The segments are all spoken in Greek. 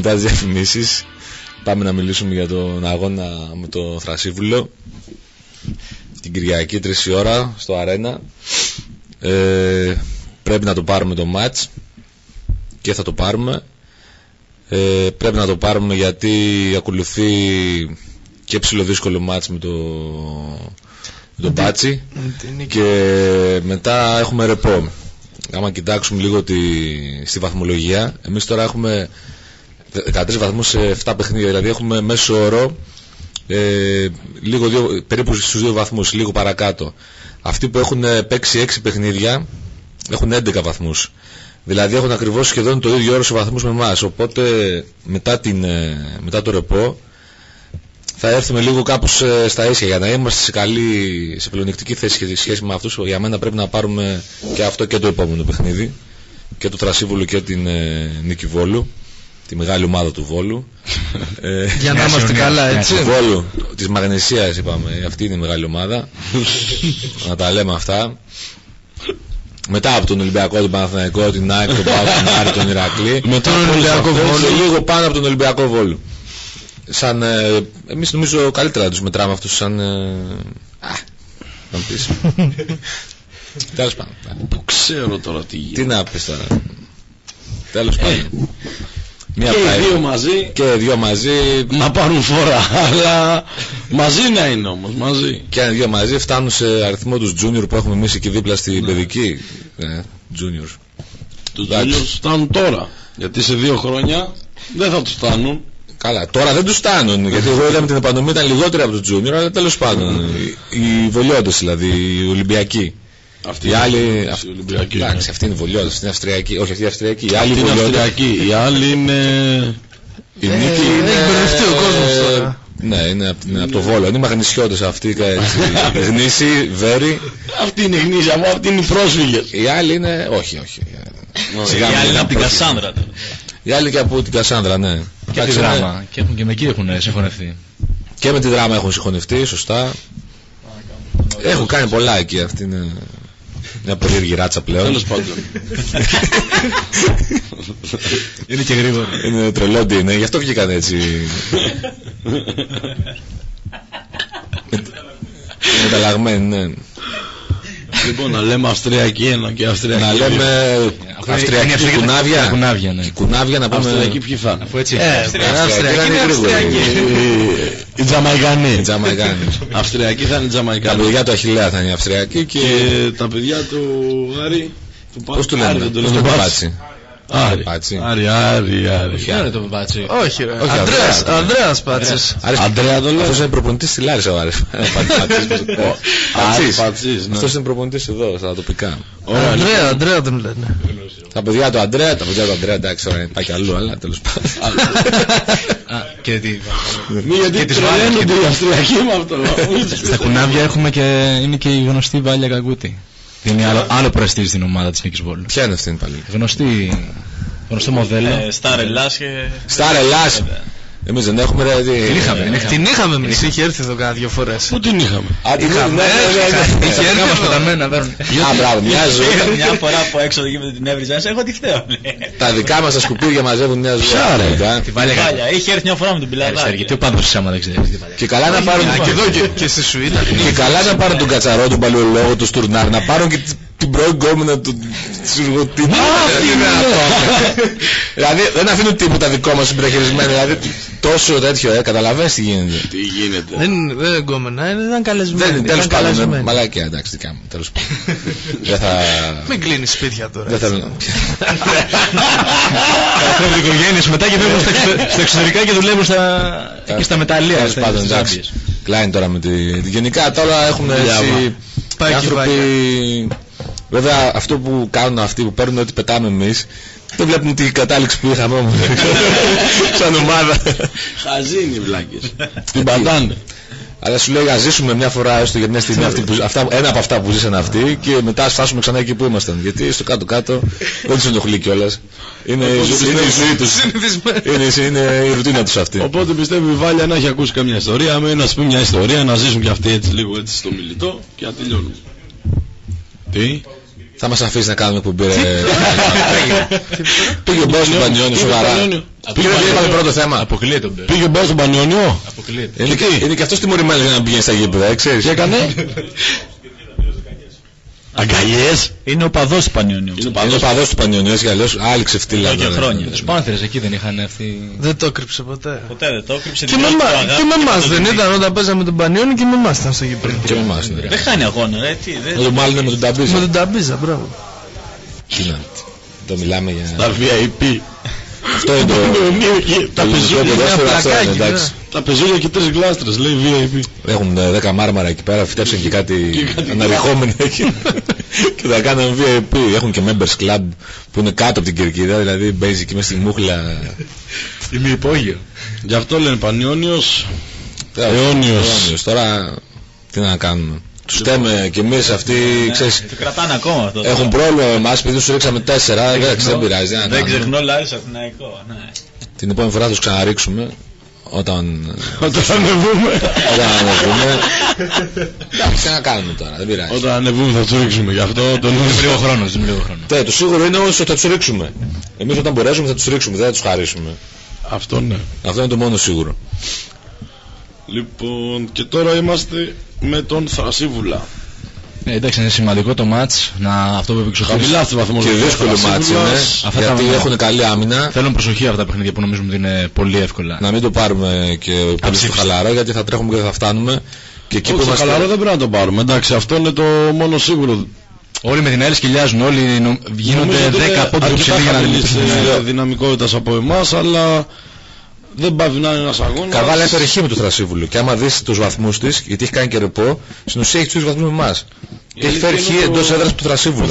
Μετά τις διαφημίσεις πάμε να μιλήσουμε για τον αγώνα με το Θρασίβουλο την Κυριακή 3 η ώρα στο Αρένα. Πρέπει να το πάρουμε το μάτς και θα το πάρουμε. Πρέπει να το πάρουμε γιατί ακολουθεί και ψηλοδύσκολο μάτς με το Μπάτσι και μετά έχουμε ρεπό. Άμα κοιτάξουμε λίγο στη βαθμολογία, εμείς τώρα έχουμε 13 βαθμούς σε 7 παιχνίδια, δηλαδή έχουμε μέσο όρο περίπου στους 2 βαθμούς, λίγο παρακάτω. Αυτοί που έχουν παίξει 6 παιχνίδια έχουν 11 βαθμούς, δηλαδή έχουν ακριβώς σχεδόν το ίδιο όρο σε βαθμούς με εμάς. Οπότε μετά το ρεπό θα έρθουμε λίγο κάπως στα ίσια για να είμαστε σε πλεονεκτική θέση σε σχέση με αυτούς. Για μένα πρέπει να πάρουμε και αυτό και το επόμενο παιχνίδι, και το Θρασίβουλο και την Νίκη Βόλου, τη μεγάλη ομάδα του Βόλου. Για να είμαστε καλά, έτσι. Του Βόλου, της Μαγνησίας είπαμε, αυτή είναι η μεγάλη ομάδα. Να τα λέμε αυτά. Μετά από τον Ολυμπιακό, τον Παναθηναϊκό, την ΑΕΚ, τον ΠΑΟΚ, τον Άρη, τον Ηρακλή. Με τον Ολυμπιακό Βόλου. Λίγο πάνω από τον Ολυμπιακό Βόλου. Εμείς νομίζω καλύτερα τους μετράμε αυτούς σαν... να πεις. Τέλος πάντων. Που ξέρω τώρα τι γίνεται. Τι να πεις τώρα. Τέλος πάντων. Και οι δύο μαζί. Και οι δύο μαζί. Να πάρουν φορά. Αλλά μαζί να είναι όμως. Μαζί. Και οι δύο μαζί φτάνουν σε αριθμό τους junior που έχουμε εμείς εκεί δίπλα στην παιδική. Junior. Τους junior φτάνουν τώρα. Γιατί σε 2 χρόνια δεν θα τους φτάνουν. Καλά, τώρα δεν τους φτάνουν, γιατί εγώ είδα με την επανομή ήταν λιγότεροι από τους Junior, αλλά τέλος πάντων. Οι βολιώτες δηλαδή, οι Ολυμπιακοί. Αυτή οι άλλοι. οι Ολυμπιακοί. Εντάξει, αυτή είναι η βολιώτες, αυτή είναι Αυστριακή. Όχι, αυτή είναι Αυστριακή. Οι άλλοι είναι Αυστριακοί. Οι άλλοι είναι. Η Νίκη είναι. Έχει μπερδευτεί ο κόσμος τώρα. Ναι, είναι από το Βόλο. Είναι μαγνησιώτες αυτοί. Γνήσιοι, Βέροι. Αυτή είναι η γνήσια, από αυτή είναι οι πρόσφυγες. Οι άλλοι είναι. Όχι. Οι άλλοι είναι από την Κασάνδρα. Οι άλλοι και από την Κασάνδρα, ναι. Και τη Δράμα. Και με εκεί έχουν συγχωνευτεί. Και με τη Δράμα έχουν συγχωνευτεί, σωστά. Έχουν κάνει πολλά εκεί. Αυτή είναι μια περίεργη ράτσα πλέον. Τέλος πάντων. Είναι και γρήγορο. Είναι τρελόντι, ναι. Γι' αυτό βγήκαν έτσι. Μεταλλαγμένοι, ναι. Λοιπόν, να λέμε Αυστριακή ένα και Αυστριακή. Να λέμε Αυστριακή κουνάβια. Κουνάβια να πούμε. Αυστριακή ποιοι θα είναι. Αφού έτσι. Αυστριακή είναι Αυστριακή. Οι Τζαμαϊκανοί. Αυστριακή θα είναι οι τα Τζαμαϊκανοί. παιδιά του Αχιλλέα θα είναι Αυστριακοί Και τα παιδιά του Άρη. πώς του λένε, πώς του Πάτσι. Άρη. Ποιο είναι το Πάτσι? Όχι, Ανδρέας Πάτσης. Αντρέα το λέω. Αυτός είναι προπονητής στη Λάρισα ο Άρης. Πατσής. Αυτός είναι προπονητής εδώ στα τοπικά. Ανδρέα τον λένε. Τα παιδιά του Αντρέα, εντάξει, τώρα πάει κι αλλού, αλλά τέλος πάντων. Και τι. Γιατί τρελαίνονται οι Αυστριακοί με αυτό. Στα κουνάβια έχουμε και είναι και η γνωστή Βάλια Καγκούτη. Είναι άλλο πρεστίζ στην ομάδα της Νίκης Βόλου. Ποια είναι αυτή πάλι? Γνωστό μοντέλο. Σταρ Ελλάς και... Σταρ Ελλάς. Εμείς δεν έχουμε ρε. Την είχαμε εμείς, είχε έρθει εδώ κάνα 2 φορές. Πού την είχαμε? Είχε έρθει σπαταμένα. Α, μπράβο, μια ζωή. Μια φορά που έξω εκεί με την έβριζα, έχω τη χθέω. Τα δικά μας τα σκουπίδια μαζεύουν μια ζωή. Ποια ρε? Τη Βάλια Καγκούτη. Είχε έρθει μια φορά με τον Πιλαδάκη. Γιατί ο πάντως της άμα δεν ξέρεις. Και καλά να πάρουν. Και εδώ και στη Σουήτα. Και καλά να πάρουν τον Κατσαρό, τον παλαιολόγο, τον Στουρνάρ, να πάρουν και την πρώην γκόμενα του Σουργοτή. Δηλαδή δεν αφήνουν τίποτα δικό μας συμπραχειρισμένο. Δηλαδή τόσο τέτοιο, καταλαβαίνεις τι γίνεται. Τι γίνεται? Δεν είναι γκόμενα, ήταν καλεσμένοι. Τέλος πάντων, μαλάκια, εντάξει, δικά μου. Τέλος πάντων. Δεν θα. Μην κλείνεις σπίτια τώρα. Δεν θέλω. Έχουν οικογένειες μετά και φεύγουν στα εξωτερικά και δουλεύουν στα μεταλλεία. Τέλος πάντων, εντάξει. Κλάιν τώρα με τη. Γενικά τώρα έχουν έτσι. Οι άνθρωποι. Βέβαια αυτό που κάνουν αυτοί που παίρνουν ό,τι πετάμε εμείς, δεν βλέπουν την κατάληξη που είχαμε όμως. Σαν ομάδα. Χαζοί είναι οι βλάκες. Την πατάνε. Αλλά σου λέει να ζήσουμε μια φορά έστω για μια στιγμή ένα από αυτά που ζήσαν αυτοί και μετά φτάσουμε ξανά εκεί που ήμασταν. Γιατί στο κάτω-κάτω δεν τους ενοχλεί κιόλας. Είναι η ζωή τους. Είναι η ρουτίνα τους αυτή. Οπότε πιστεύει η Βάλια να έχει ακούσει καμιά ιστορία, με να σου πει μια ιστορία, να ζήσουν κι αυτοί έτσι λίγο έτσι στο μιλητό και να τελειώνουν. Τι? Θα μας αφήσει να κάνουμε εκπομπή ρε. Πήγε ο Μπέος στον Πανιόνιο σοβαρά. Είπαμε πρώτο θέμα. Αποκλείεται ο Μπέος. Πήγε ο Μπέος στον Πανιόνιο. Είναι και αυτός τιμωρημένος για να πηγαίνει στα γήπεδα, ξέρεις. Τι έκανε? Αγκαλιές. Είναι ο παδός του Πανιόνιου. Είναι ο παδός του Πανιόνιου, έτσι κι αλλιώς. Άλλη ξεφτύλα. Εδώ και χρόνια. Τους Πάνθερες εκεί δεν είχαν έρθει. Δεν το έκρυψε ποτέ. Ποτέ δεν το έκρυψε. Και με εμάς δεν ήταν όταν παίζαμε τον Πανιόνιο και με εμάς ήταν στο γήπεδο. Και με εμάς. Δεν χάνει αγώνα, ρε. Μάλλον με τον Ταμπίζα. Με τον Ταμπίζα, μπράβο. Τι να το μιλάμε για. Τα VIP. Αυτό είναι το. Τα πεζούλια. Εντάξει. Τα πεζούλια και 3 γλάστρες, λέει VIP. Έχουν 10 μάρμαρα εκεί πέρα, φυτέψαν και κάτι αναρριχόμενο εκεί. Και θα κάνουν VIP. Έχουν και members club που είναι κάτω από την κερκίδα, δηλαδή basic μέσα στη μούχλα. Είναι υπόγειο. Γι' αυτό λένε Πανιόνιος. Αιώνιος. Τώρα τι να κάνουμε. Τους στέμε και εμείς αυτοί, ξέρεις, το κρατάνε ακόμα αυτό. έχουν πρόβλημα με εμάς, επειδή τους ρίξαμε 4, δεν πειράζει. Δεν ξεχνώ Λάρισα Αθηναϊκό. Την επόμενη φορά θα τους ξαναρίξουμε. Όταν ανεβούμε. Εντάξει, να κάνουμε τώρα, δεν πειράζει. Όταν ανεβούμε θα τους ρίξουμε, γι' αυτό τον λίγο χρόνο. Το σίγουρο είναι ότι θα τους ρίξουμε. Εμείς όταν μπορέσουμε θα τους ρίξουμε, δεν θα τους χαρίσουμε. Αυτό ναι. Αυτό είναι το μόνο σίγουρο. Λοιπόν, και τώρα είμαστε με τον Θρασίβουλα. Εντάξει, είναι σημαντικό το μάτς. Αυτό που έπαιξε ο Χρήστος. Χαμηλά στο βαθμό. Και δύσκολο μάτς είναι. Γιατί έχουν καλή άμυνα. Θέλουν προσοχή αυτά τα παιχνίδια που νομίζουμε ότι είναι πολύ εύκολα. Να μην το πάρουμε και πολύ στο χαλαρό, γιατί θα τρέχουμε και δεν θα φτάνουμε. Και εκεί που είμαστε. Χαλαρό δεν πρέπει να το πάρουμε. Εντάξει, αυτό είναι το μόνο σίγουρο. Όλοι με την ΑΕΛ σκυλιάζουν, όλοι γίνονται 10 πόντους ψηλοί για να δημιουργήσουν δυναμικότητας από εμάς, αλλά δεν πάβει να είναι ένας αγώνας. Καρβάλα έφερε χ με το Θρασίβουλο. Και άμα δεις τους βαθμούς της, γιατί έχει κάνει και ρεπό, στην ουσία έχει τους ίδιους βαθμούς με εμάς. Και έχει φέρει χ εντός έδρας του Θρασίβουλου.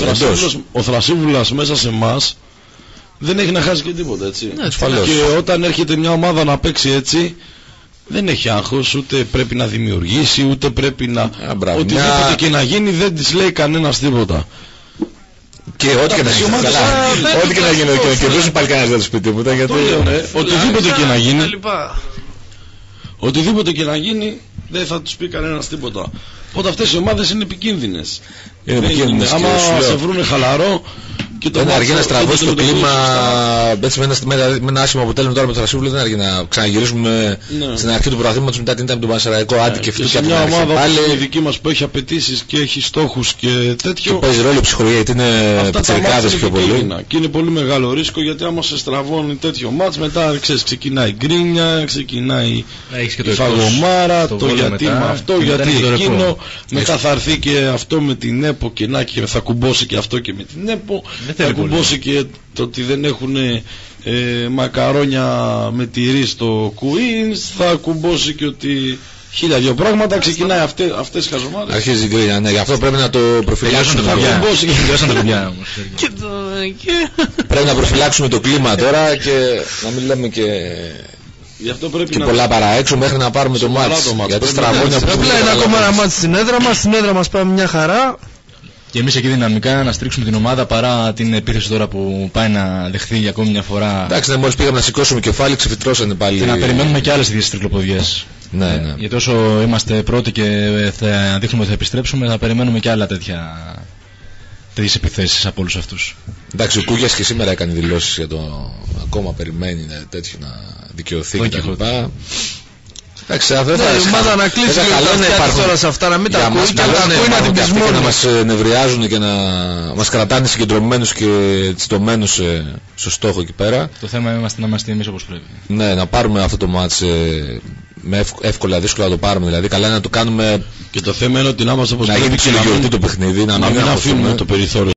Ο Θρασίβουλας μέσα σε εμάς δεν έχει να χάσει και τίποτα, έτσι. ασφαλώς. Και όταν έρχεται μια ομάδα να παίξει έτσι, δεν έχει άγχος, ούτε πρέπει να δημιουργήσει, ούτε πρέπει να. Οτιδήποτε και να γίνει δεν της λέει κανένας τίποτα. Και ό,τι και να γίνει. Ό,τι και να γίνει. Και κερδίσουν πάλι κανένας δεν τους πει τίποτα. Οτιδήποτε και να γίνει. Οτιδήποτε και να γίνει δεν θα τους πει κανένας τίποτα. Οπότε αυτές οι ομάδες είναι επικίνδυνες. Άμα σε βρούνε χαλαρό και το δεν αργεί να στραβώσει το κλίμα έτσι με ένα άσχημο αποτέλεσμα τώρα με το Θρασίβουλο. Δεν αργεί να ξαναγυρίσουμε στην αρχή του πρωταθλήματος μετά την ήταν με τον Πανσεραϊκό άντι και σε μια ομάδα όπως η δική μας που έχει απαιτήσεις και έχει στόχους και τέτοιο. Και παίζει ρόλο ψυχολογία γιατί είναι πιτσιρικάδες πιο πολύ. Και είναι πολύ μεγάλο ρίσκο γιατί άμα σε στραβώνει τέτοιο μάτς μετά ξεκινάει γκρίνια, ξεκινάει η φαγωμάρα, το γιατί με αυτό, γιατί εκείνο. Μετά θα έρθει και αυτό με την ΕΠΟ και να και θα κουμπώσει και αυτό και με την ΕΠΟ. Θα κουμπώσει και το ότι δεν έχουν μακαρόνια με τυρί στο Queens. Θα κουμπώσει και ότι χίλια δυο πράγματα. Ξεκινάει αυτές οι χαζομάρες. Αρχίζει η γκρίνια, ναι, γι' αυτό πρέπει να το προφυλάξουμε. Πρέπει να προφυλάξουμε το κλίμα τώρα και να μην λέμε και πολλά παραέξω μέχρι να πάρουμε το μάτς. Γιατί στραβώνει από απλά είναι ακόμα ένα μάτς στην έδρα μας. Στην έδρα μας πάμε μια χαρά. Και εμείς εκεί δυναμικά να στρίξουμε την ομάδα παρά την επίθεση τώρα που πάει να δεχθεί για ακόμη μια φορά. Εντάξει, ναι, μόλις πήγαμε να σηκώσουμε κεφάλι, ξεφυτρώσανε πάλι. Και να περιμένουμε και άλλες ίδιες τρικλοποδιές. Ναι. Γιατί όσο είμαστε πρώτοι και θα δείχνουμε ότι θα επιστρέψουμε, θα περιμένουμε και άλλα τέτοιες επιθέσεις από όλους αυτούς. Εντάξει, ο Κούγιας και σήμερα έκανε δηλώσεις για το ακόμα περιμένει τέτοιο να δικαιωθεί κτλ. Εντάξει, αυτό θα η ομάδα να κλείσει τώρα σε αυτά, να μην τα ακούει και να ακούει να την πεισμώνει. Να μας νευριάζουν και να μας κρατάνε συγκεντρωμένους και τσιτωμένους στο στόχο εκεί πέρα. Το θέμα είναι να είμαστε εμείς όπως πρέπει. Ναι, να πάρουμε αυτό το μάτς με εύκολα, δύσκολα να το πάρουμε. Δηλαδή, καλά είναι να το κάνουμε. Και το θέμα είναι ότι να είμαστε όπως να πρέπει γίνει ψιλογιορτή το παιχνίδι, να μην αφήνουμε το περιθώριο.